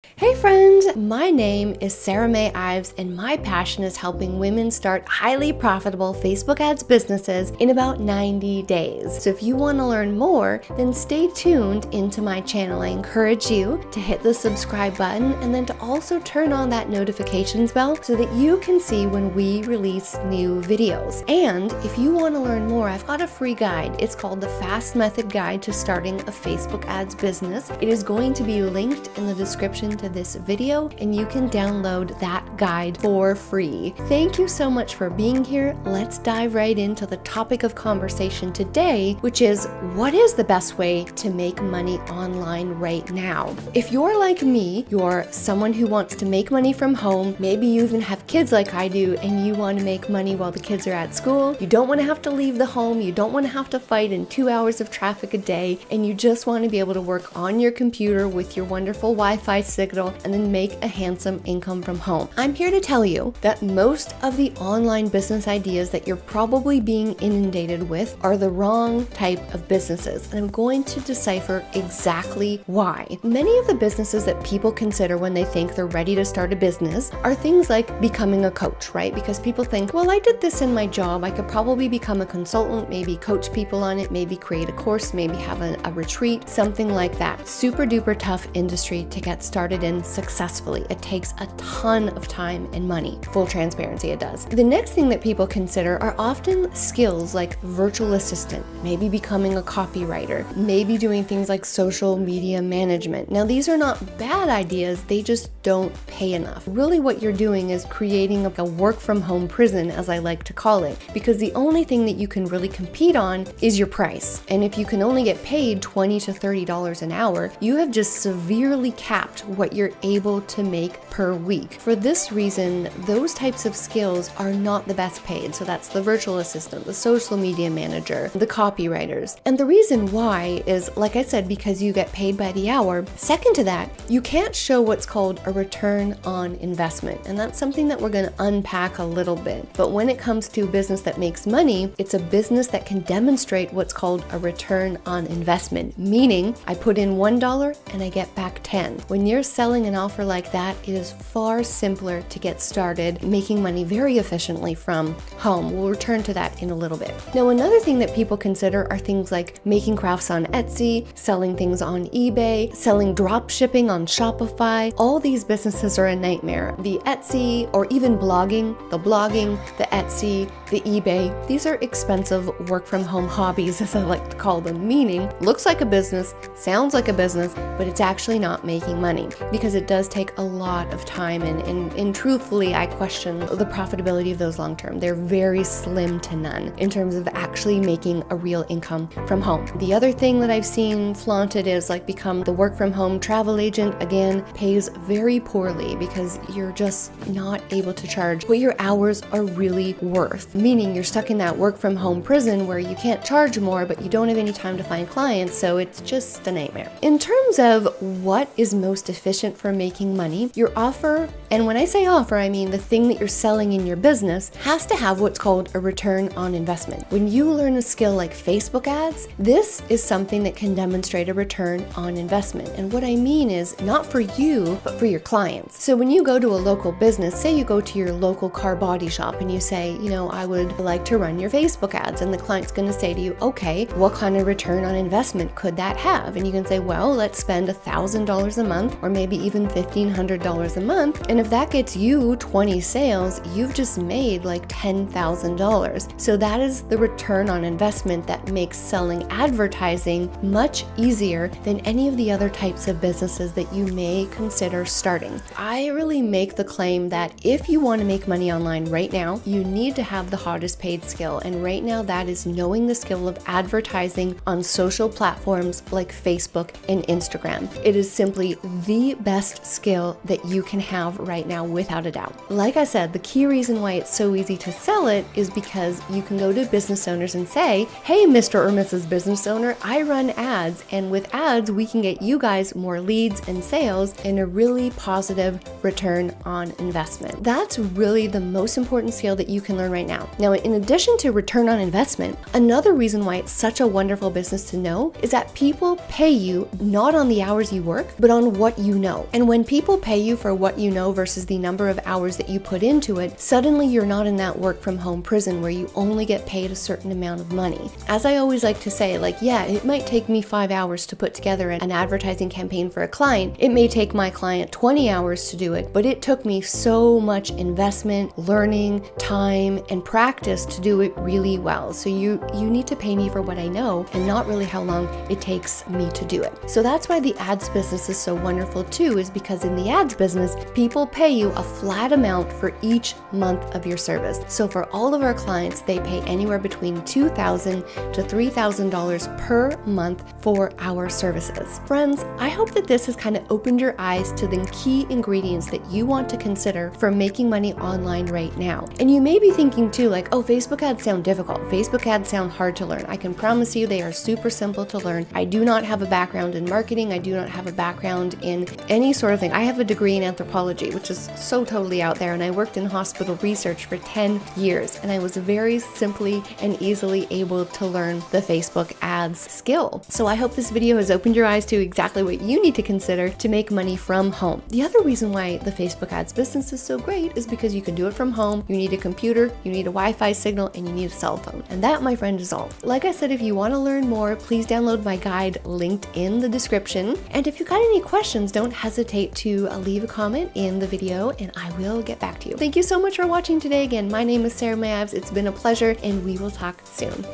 Hey friend, my name is Sarah Mae Ives and my passion is helping women start highly profitable Facebook ads businesses in about 90 days. So if you want to learn more, then stay tuned into my channel. I encourage you to hit the subscribe button and then to also turn on that notifications bell so that you can see when we release new videos. And if you want to learn more, I've got a free guide. It's called the Fast Method Guide to Starting a Facebook Ads Business. It is going to be linked in the description to this video and you can download that guide for free. Thank you so much for being here. Let's dive right into the topic of conversation today, which is what is the best way to make money online right now? If you're like me, you're someone who wants to make money from home, maybe you even have kids like I do and you want to make money while the kids are at school, you don't want to have to leave the home, you don't want to have to fight in 2 hours of traffic a day, and you just want to be able to work on your computer with your wonderful Wi-Fi signal and then make a handsome income from home. I'm here to tell you that most of the online business ideas that you're probably being inundated with are the wrong type of businesses, and I'm going to decipher exactly why. Many of the businesses that people consider when they think they're ready to start a business are things like becoming a coach, right? Because people think, well, I did this in my job, I could probably become a consultant, maybe coach people on it, maybe create a course, maybe have a retreat, something like that. Super duper tough industry to get started in successfully. It takes a ton of time and money. Full transparency, it does. The next thing that people consider are often skills like virtual assistant, maybe becoming a copywriter, maybe doing things like social media management. Now, these are not bad ideas, they just don't pay enough. Really what you're doing is creating a work from home prison, as I like to call it, because the only thing that you can really compete on is your price. And if you can only get paid $20 to $30 an hour, you have just severely capped what you're able to make per week. For this reason, those types of skills are not the best paid. So that's the virtual assistant, the social media manager, the copywriters. And the reason why is, like I said, because you get paid by the hour. Second to that, you can't show what's called a return on investment. And that's something that we're going to unpack a little bit. But when it comes to a business that makes money, it's a business that can demonstrate what's called a return on investment, meaning I put in $1 and I get back 10. When you're selling an offer like that, it is far simpler to get started making money very efficiently from home. We'll return to that in a little bit. Now, another thing that people consider are things like making crafts on Etsy, selling things on eBay, selling drop shipping on Shopify. All these businesses are a nightmare. The Etsy, or even blogging, the Etsy, the eBay, these are expensive work from home hobbies, as I like to call them, meaning looks like a business, sounds like a business, but it's actually not making money because it does take a lot of time and truthfully, I question the profitability of those long term. They're very slim to none in terms of actually making a real income from home. The other thing that I've seen flaunted is like become the work from home travel agent. Again, pays very poorly because you're just not able to charge what your hours are really worth, meaning you're stuck in that work from home prison where you can't charge more, but you don't have any time to find clients, so it's just a nightmare. In terms of what is most efficient for making money, your offer, and when I say offer, I mean the thing that you're selling in your business, has to have what's called a return on investment. When you learn a skill like Facebook ads, this is something that can demonstrate a return on investment. And what I mean is not for you, but for your clients. So when you go to a local business, say you go to your local car body shop and you say, I would like to run your Facebook ads, and the client's going to say to you, okay, what kind of return on investment could that have? And you can say, well, let's spend $1,000 a month or maybe even $1,500 a month. And if that gets you 20 sales, you've just made like $10,000. So that is the return on investment that makes selling advertising much easier than any of the other types of businesses that you may consider starting. I really make the claim that if you want to make money online right now, you need to have the hottest paid skill. And right now that is knowing the skill of advertising on social platforms like Facebook and Instagram. It is simply the best skill that you can have right now without a doubt. Like I said, the key reason why it's so easy to sell it is because you can go to business owners and say, hey, Mr. or Mrs. Business Owner, I run ads, and with ads, we can get you guys more leads and sales and a really positive return on investment. That's really the most important skill that you can learn right now. now. Now, in addition to return on investment, another reason why it's such a wonderful business to know is that people pay you not on the hours you work, but on what you know. And when people pay you for what you know versus the number of hours that you put into it, suddenly you're not in that work from home prison where you only get paid a certain amount of money. As I always like to say, like, yeah, it might take me 5 hours to put together an advertising campaign for a client. It may take my client 20 hours to do it, but it took me so much investment, learning, time, and practice to do it really well. So you need to pay me for what I know and not really how long it takes me to do it. So that's why the ads business is so wonderful too, is because in the ads business, people pay you a flat amount for each month of your service. So for all of our clients, they pay anywhere between $2,000 to $3,000 per month for our services. Friends, I hope that this has kind of opened your eyes to the key ingredients that you want to consider for making money online right now. And you may be thinking too, like, oh, Facebook ads sound difficult. Facebook ads sound hard to learn. I can promise you they are super simple to learn. I do not have a background in marketing. I do not have a background in any sort of thing. I have a degree in anthropology, which is so totally out there. And I worked in hospital research for 10 years. And I was very simply and easily able to learn the Facebook ads skill. So I hope this video has opened your eyes to exactly what you need to consider to make money from home. The other reason why the Facebook ads business is so great is because you can do it from home. You need a computer, you need a Wi-Fi signal, and you need a cell phone. And that, my friend, is all. Like I said, if you want to learn more, please download my guide linked in the description. And if you've got any questions, don't hesitate to leave a comment in the video and I will get back to you. Thank you so much for watching today. Again, my name is Sarah Ives. It's been a pleasure and we will talk soon.